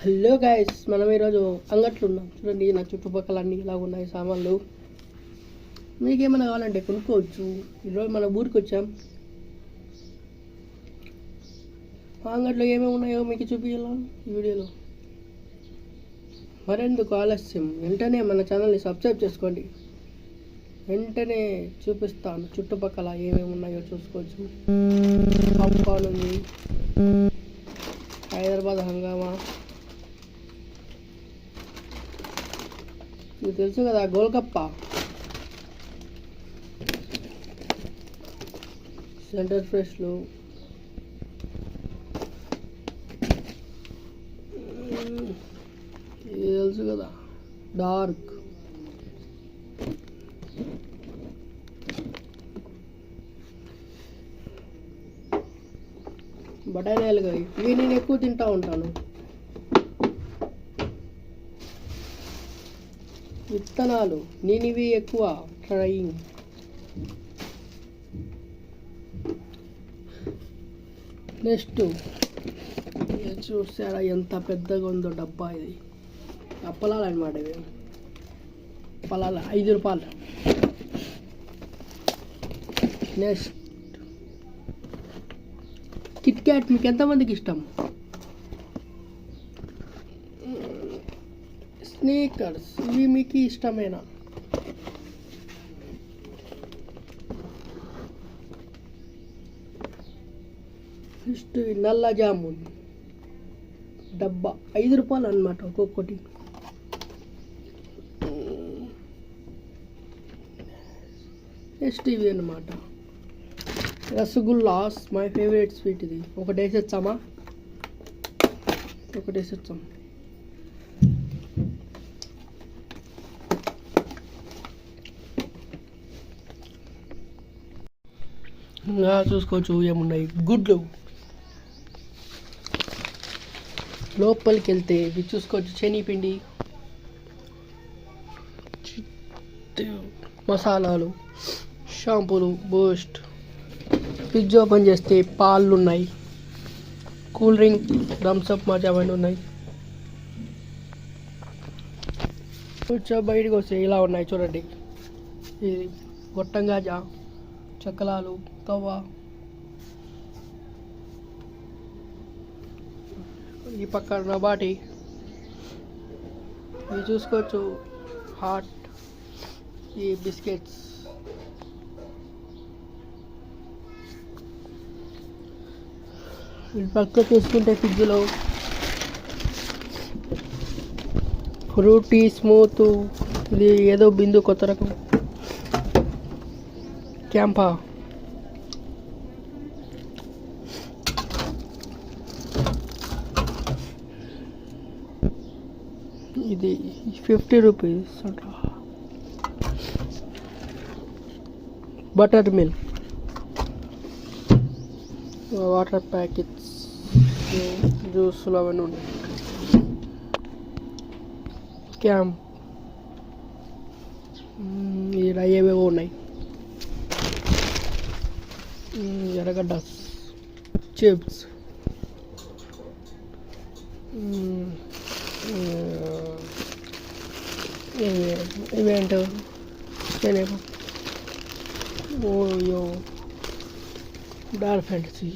Hello guys, మనం ఈరోజు అంగట్లో ఉన్నాం. చూడండి, నా చుట్టుపక్కల అన్నీ ఇలా ఉన్నాయి సామాన్లు. మీకేమైనా కావాలంటే కొనుక్కోవచ్చు. ఈరోజు మన ఊరికి వచ్చాం. మా అంగట్లో ఏమేమి ఉన్నాయో మీకు చూపించాలా ఈ వీడియోలో. మరెందుకు ఆలస్యం, వెంటనే మన ఛానల్ని సబ్స్క్రైబ్ చేసుకోండి. వెంటనే చూపిస్తాను చుట్టుపక్కల ఏమేమి ఉన్నాయో చూసుకోవచ్చు. పాప్కార్న్ ఉంది, హైదరాబాద్ హంగామా, మీకు తెలుసు కదా గోల్గప్ప, సెంటర్ ఫ్రెష్లు, ఇది తెలుసు కదా డార్క్, బఠానీలు. ఇవి నేను ఎక్కువ తింటూ ఉంటాను. విత్తనాలు నేను ఇవి ఎక్కువ ట్రైయింగ్. నెక్స్ట్ చూసారా ఎంత పెద్దగా ఉందో డబ్బా. ఇది అప్పలాలు అనమాట. ఇవి అప్పలాలు 5 రూపాయలు. నెక్స్ట్ కిట్ క్యాట్ మీకు ఎంతమందికి ఇష్టం? స్నీకర్స్ ఇవి మీకు ఇష్టమేనా? నెక్స్ట్ నల్ల జామున్ డబ్బా 5 రూపాయలు అనమాట ఒక్కొక్కటి. నెక్స్ట్ ఇవి అనమాట రసగుల్లాస్, మై ఫేవరెట్ స్వీట్. ఇది ఒకటి వేసేచ్చామా? ఒకటి వేసేచ్చాం. ఇంకా చూసుకోవచ్చు ఏమున్నాయి. గుడ్లు లోపలికి వెళ్తే ఇవి చూసుకోవచ్చు. శనగపిండి, మసాలాలు, షాంపూలు, బూస్ట్. ఫ్రిడ్జ్ ఓపెన్ చేస్తే పాలు ఉన్నాయి, కూల్ డ్రింక్, థమ్స్అప్, మజా అవన్నీ ఉన్నాయి. బయటకు వస్తే ఇలా ఉన్నాయి చూడండి. ఇది గొట్టంగాజా, చక్కలాలు, తవ్వ. ఈ పక్కన నబాటి. ఇవి చూసుకోవచ్చు హాట్. ఈ బిస్కెట్స్, ఈ పక్క తీసుకుంటే ఫ్రిడ్జ్లో ఫ్రూటీ స్మూత్. ఇది ఏదో బిందు కొత్త రకం. క్యాంపా, ఇది 50 రూపీస్ అంట. బటర్ మిల్క్, వాటర్ ప్యాకెట్స్, జ్యూసులు అవన్నీ ఉన్నాయి. క్యాంప్ ఇక్కడ ఏవేవో ఉన్నాయి. ఎర్రగడ్డ చిప్స్, ఇవేంటో నేనేమో ఓయో డార్క్ ఫ్యాంటసీ.